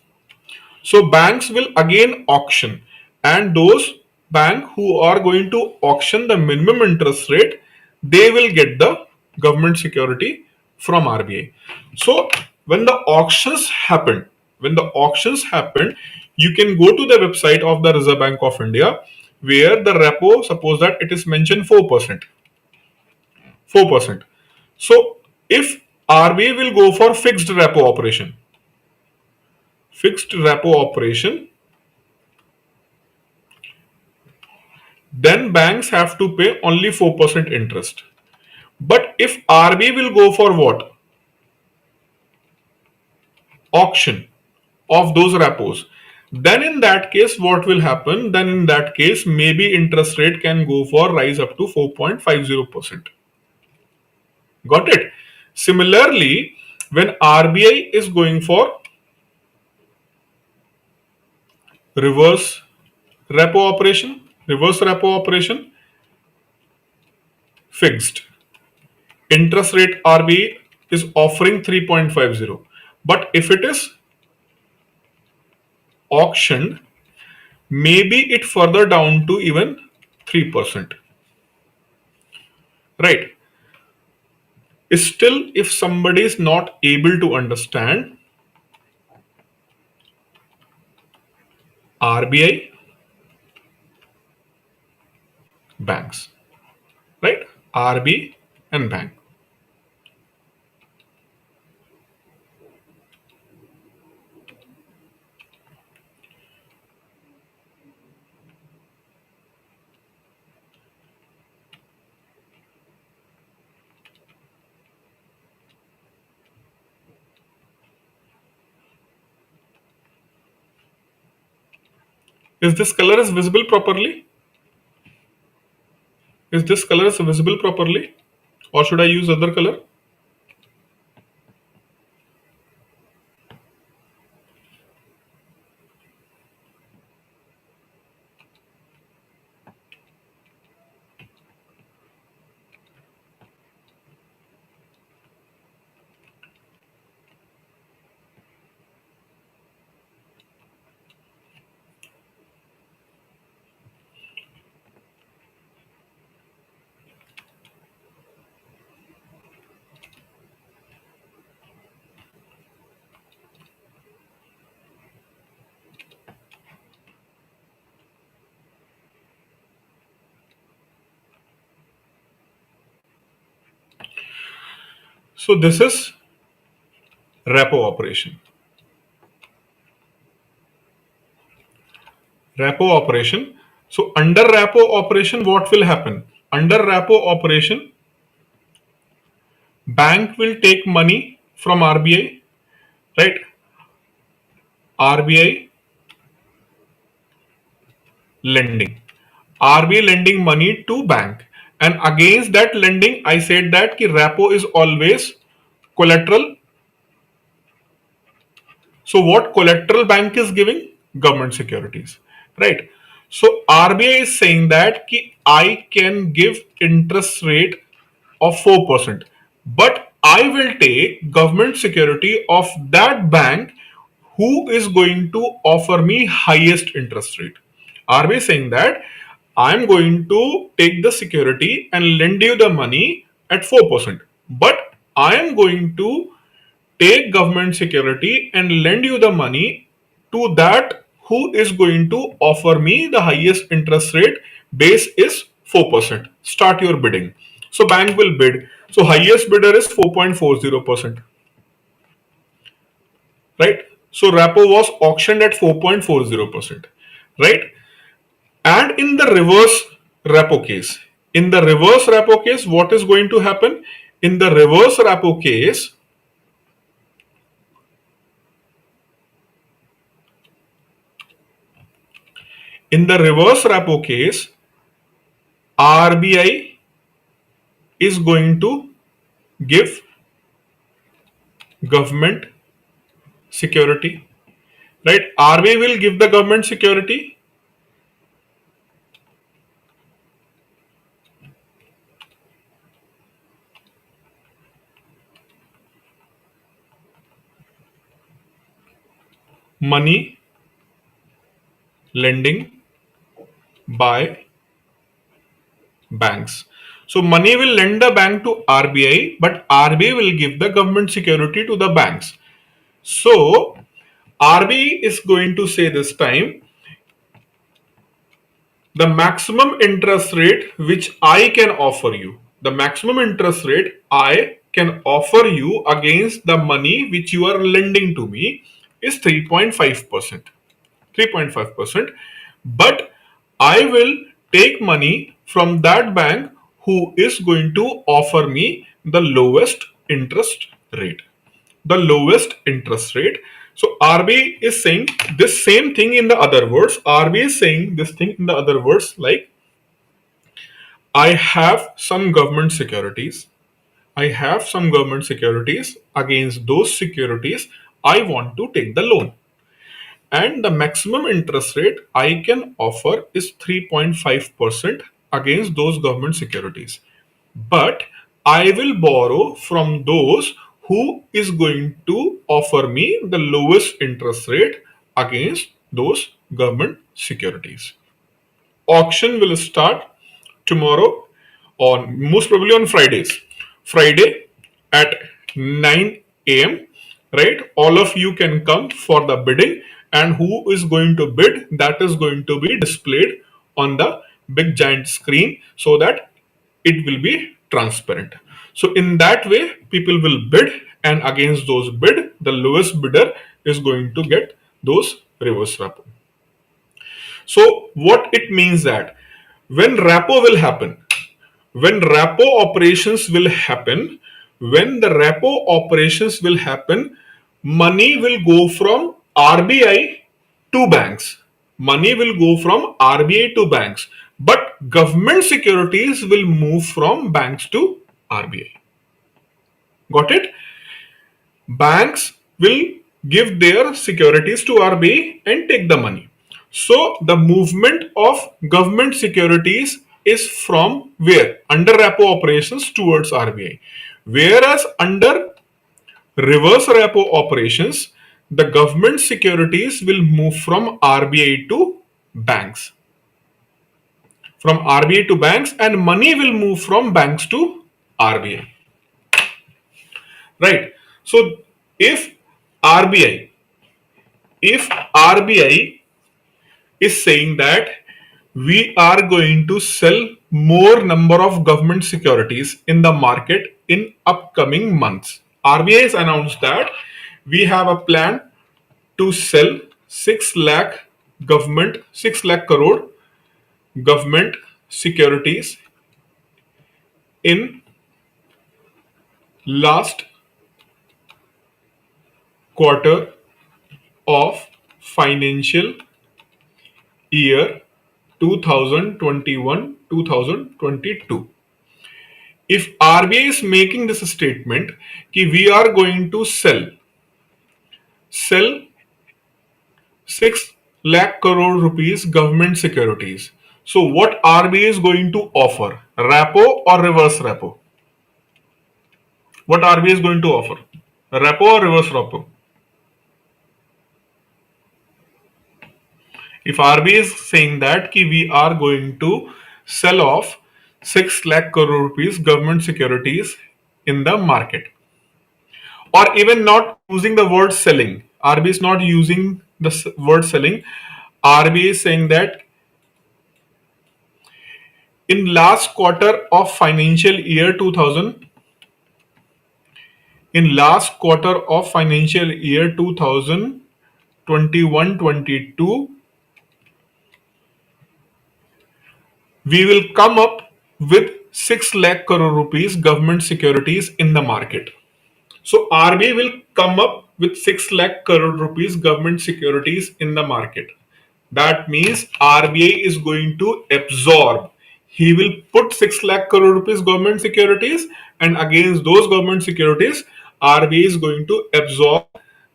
So banks will again auction, and those banks who are going to auction the minimum interest rate, they will get the government security from RBI. So when the auctions happen, you can go to the website of the Reserve Bank of India, where the repo, suppose that it is mentioned 4%. 4%. So if RBI will go for fixed repo operation, then banks have to pay only 4% interest. But if RBI will go for what? Auction of those repos, then in that case, what will happen? Then in that case, maybe interest rate can go for rise up to 4.50%. Got it? Similarly, when RBI is going for reverse reverse repo operation, fixed interest rate RBI is offering 3.50. But if it is auctioned, maybe it further down to even 3%. Right? Still, if somebody is not able to understand, RBI, banks, right? RBI and bank. Is this color is visible properly? Is this color is visible properly? Or should I use other color? So this is repo operation. Repo operation. So under repo operation, what will happen? Under repo operation, bank will take money from RBI, right? RBI lending. RBI lending money to bank. And against that lending, I said that ki repo is always collateral. So what collateral bank is giving? Government securities, right? So RBI is saying that ki I can give interest rate of 4%, but I will take government security of that bank who is going to offer me highest interest rate. RBI is saying that I'm going to take the security and lend you the money at 4%, but I am going to take government security and lend you the money to that who is going to offer me the highest interest rate. Base is 4%. Start your bidding. So bank will bid. So highest bidder is 4.40%. Right? So repo was auctioned at 4.40%. Right? And in the reverse repo case, what is going to happen? In the reverse repo case, RBI is going to give government security, right? RBI will give the government security. Money lending by banks. So money will lend the bank to RBI, but RBI will give the government security to the banks. So RBI is going to say this time, the maximum interest rate which I can offer you, the maximum interest rate I can offer you against the money which you are lending to me is 3.5%. 3.5%. But I will take money from that bank who is going to offer me the lowest interest rate. The lowest interest rate. So RBI is saying this same thing in the other words. RBI is saying this thing in the other words like, I have some government securities. I have some government securities. Against those securities, I want to take the loan. And the maximum interest rate I can offer is 3.5% against those government securities. But I will borrow from those who is going to offer me the lowest interest rate against those government securities. Auction will start tomorrow, or most probably on Friday at 9 a.m. Right? All of you can come for the bidding, and who is going to bid, that is going to be displayed on the big giant screen so that it will be transparent. So in that way, people will bid, and against those bid, the lowest bidder is going to get those reverse repo. So what it means that when repo will happen, when repo operations will happen, when the repo operations will happen, money will go from RBI to banks. Money will go from RBI to banks, but government securities will move from banks to RBI. Got it? Banks will give their securities to RBI and take the money. So the movement of government securities is from where? Under repo operations towards RBI. Whereas under reverse repo operations, the government securities will move from RBI to banks. From RBI to banks, and money will move from banks to RBI. Right? So if RBI if RBI is saying that we are going to sell more number of government securities in the market in upcoming months. RBI has announced that we have a plan to sell 6 lakh crore government securities in last quarter of financial year 2021-2022. If RBI is making this statement कि we are going to sell 6 lakh crore rupees government securities, so what RBI is going to offer? Repo or reverse repo? What RBI is going to offer? Repo or reverse repo? If RBI is saying that ki we are going to sell off 6 lakh crore rupees government securities in the market, or even not using the word selling. RBI is not using the word selling. RBI is saying that in last quarter of financial year 2000, in last quarter of financial year 2021-22, we will come up with 6 lakh crore rupees government securities in the market. So RBI will come up with 6 lakh crore rupees government securities in the market. That means RBI is going to absorb. He will put 6 lakh crore rupees government securities, and against those government securities, RBI is going to absorb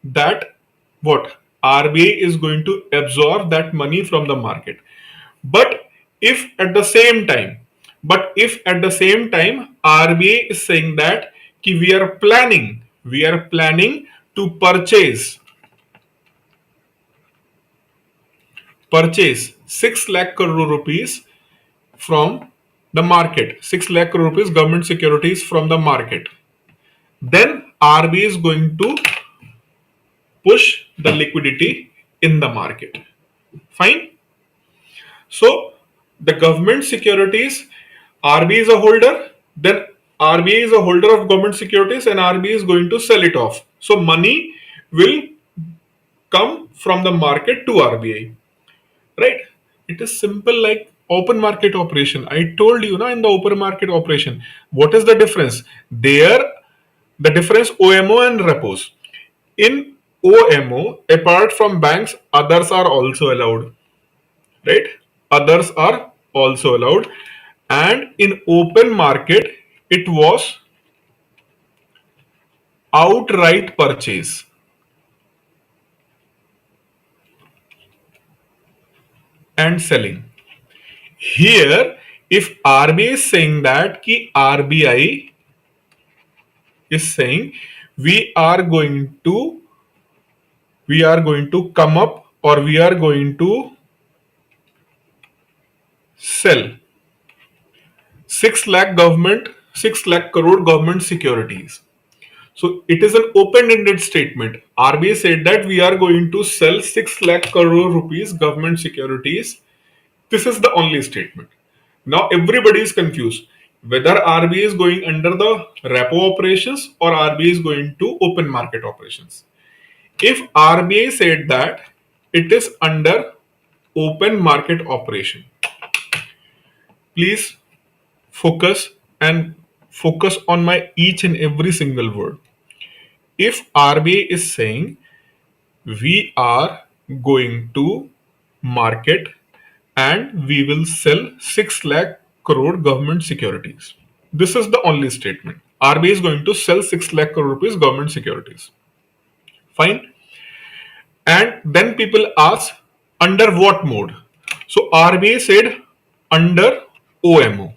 that what? RBI is going to absorb that money from the market. But if at the same time, RBI is saying that we are planning to purchase 6 lakh crore rupees from the market, 6 lakh crore rupees government securities from the market, then RBI is going to push the liquidity in the market. Fine. So the government securities, RBI is a holder, then RBI is a holder of government securities and RBI is going to sell it off. So money will come from the market to RBI, right? It is simple like open market operation. I told you now, in the open market operation, what is the difference? There, the difference OMO and repos. In OMO, apart from banks, others are also allowed, right? Others are also allowed. And in open market, it was outright purchase and selling. Here, if RBI is saying that ki RBI is saying we are going to come up, or we are going to sell 6 lakh 6 lakh crore government securities. So it is an open-ended statement. RBI said that we are going to sell 6 lakh crore rupees government securities. This is the only statement. Now everybody is confused whether RBI is going under the repo operations or RBI is going to open market operations. If RBI said that it is under open market operation, please focus and focus on my each and every single word. If RBI is saying we are going to market and we will sell 6 lakh crore government securities. This is the only statement. RBI is going to sell 6 lakh crore rupees government securities. Fine. And then people ask, under what mode? So RBI said under OMO.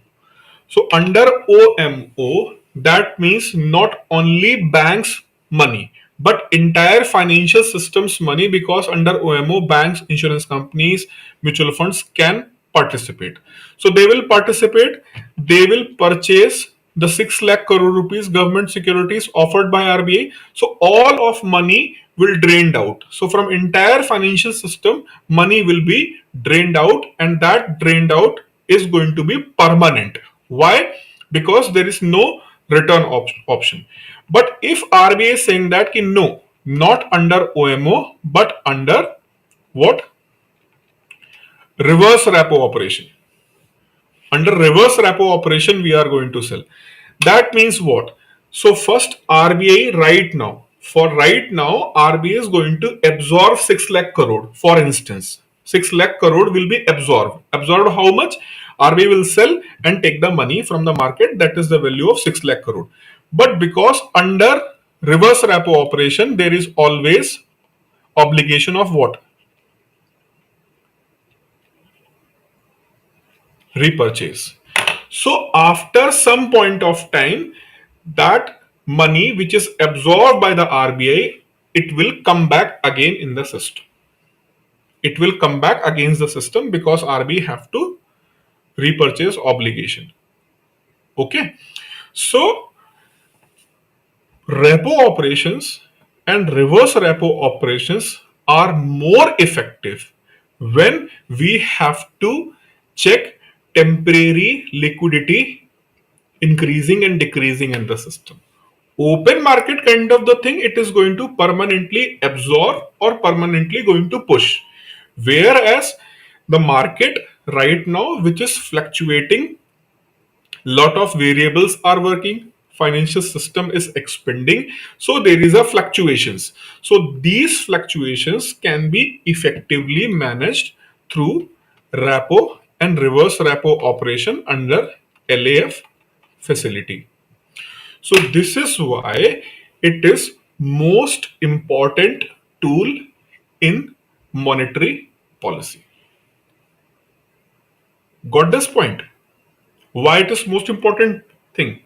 So under OMO, that means not only banks money, but entire financial system's money, because under OMO, banks, insurance companies, mutual funds can participate. So they will participate, they will purchase the 6 lakh crore rupees government securities offered by RBI. So all of money will drained out. So from entire financial system, money will be drained out, and that drained out is going to be permanent. Why? Because there is no return option. But if RBI is saying that no, not under OMO, but under what? Reverse repo operation. Under reverse repo operation, we are going to sell. That means what? So first RBI right now, RBI is going to absorb 6 lakh crore. For instance, 6 lakh crore will be absorbed. Absorbed how much? RBI will sell and take the money from the market. That is the value of 6 lakh crore. But because under reverse repo operation, there is always obligation of what? Repurchase. So after some point of time, that money which is absorbed by the RBI, it will come back again in the system. It will come back against the system because RBI have to repurchase obligation. Okay. So Repo operations and reverse repo operations are more effective when we have to check temporary liquidity increasing and decreasing in the system. Open market kind of the thing, it is going to permanently absorb or permanently going to push. Whereas the market right now, which is fluctuating, lot of variables are working, financial system is expanding, so there is a fluctuations. So these fluctuations can be effectively managed through repo and reverse repo operation under LAF facility. So this is why it is most important tool in monetary policy. Got this point? Why it is most important thing?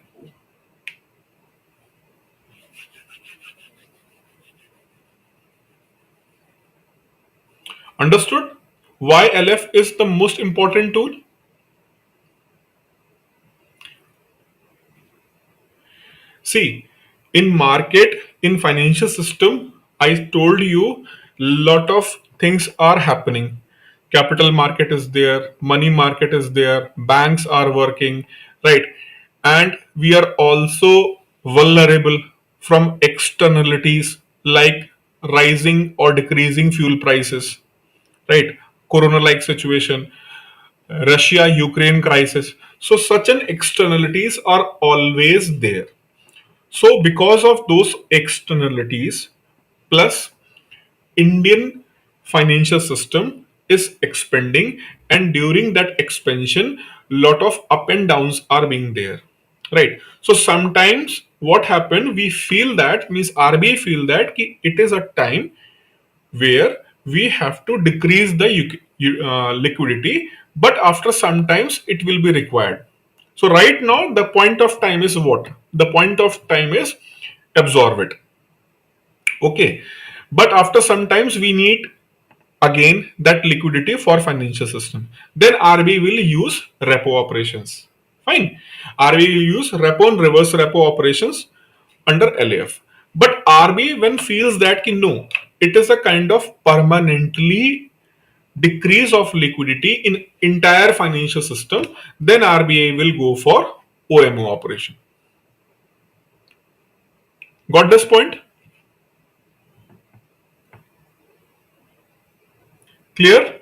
Understood? Why LF is the most important tool? See, in market, in financial system, I told you lot of things are happening. Capital market is there, money market is there, banks are working, right? And we are also vulnerable from externalities like rising or decreasing fuel prices, right? Corona like situation, Russia Ukraine crisis. So, such an externalities are always there. So, because of those externalities, plus Indian financial system is expanding, and during that expansion, lot of up and downs are being there, right? So sometimes what happen, we feel that means RBI feel that it is a time where we have to decrease the liquidity, but after some times it will be required. So right now the point of time is what? The point of time is absorb it. Okay. But after some times we need again that liquidity for financial system. Then RBI will use repo operations. Fine. RBI will use repo and reverse repo operations under LAF. But RBI when feels that no, it is a kind of permanently decrease of liquidity in entire financial system, then RBI will go for OMO operation. Got this point? Clear?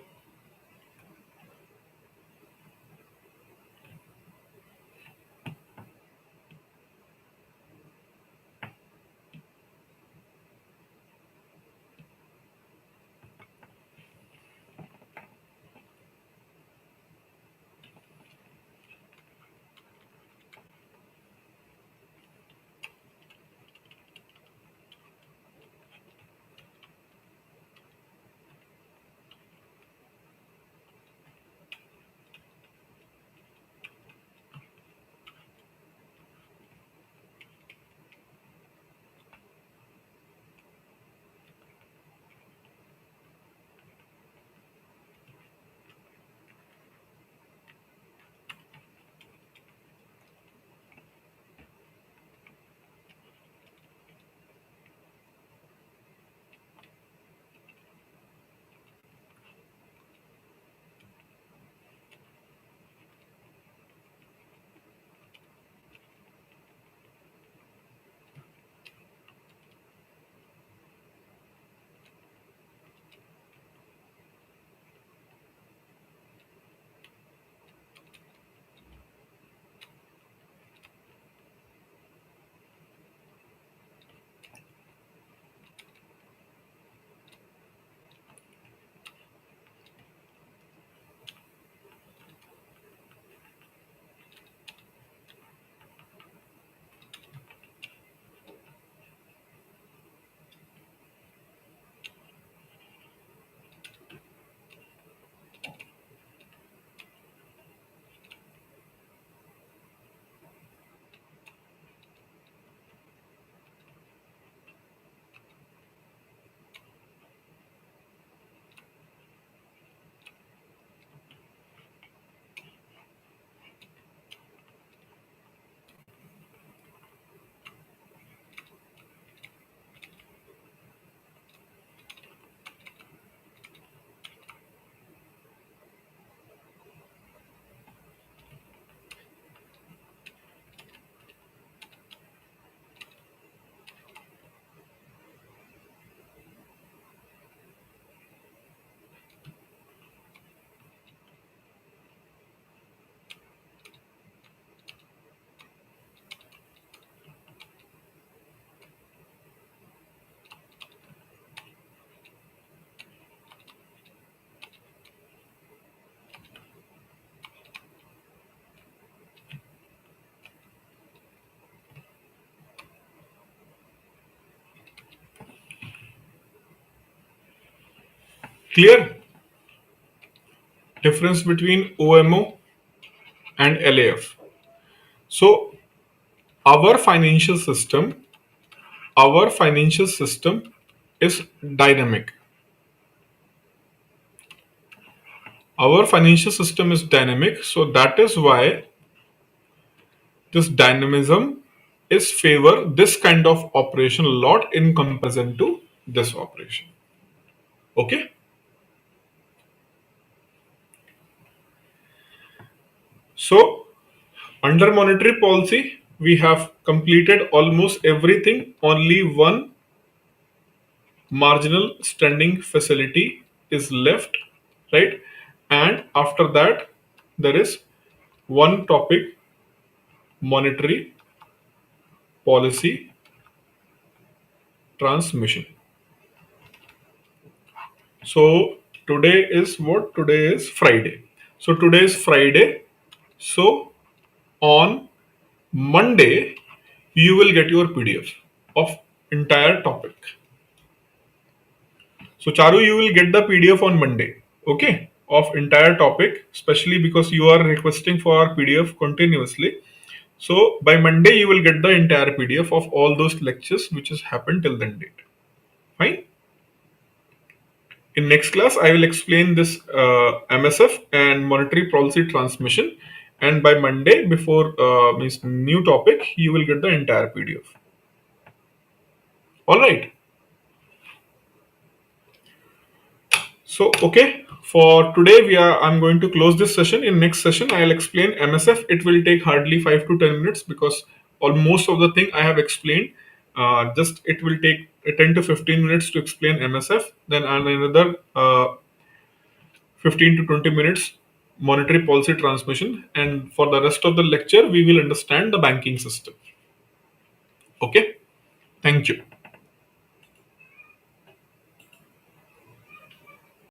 Clear? Difference between OMO and LAF. So our financial system, our financial system is dynamic. Our financial system is dynamic, so that is why this dynamism is favor this kind of operation a lot in comparison to this operation. Okay. So under monetary policy, we have completed almost everything. Only one marginal standing facility is left, right? And after that, there is one topic, monetary policy transmission. So today is what? Today is Friday. So today is Friday. So on Monday, you will get your PDF of entire topic. So Charu, you will get the PDF on Monday, okay, of entire topic, especially because you are requesting for PDF continuously. So by Monday, you will get the entire PDF of all those lectures which has happened till then date. Fine. In next class, I will explain this MSF and monetary policy transmission. And by Monday, before means new topic, you will get the entire PDF. All right. So okay, for today I'm going to close this session. In next session, I'll explain MSF. It will take hardly 5 to 10 minutes because almost of the thing I have explained. Just it will take 10 to 15 minutes to explain MSF. Then another 15 to 20 minutes monetary policy transmission, and for the rest of the lecture, we will understand the banking system. Okay, thank you.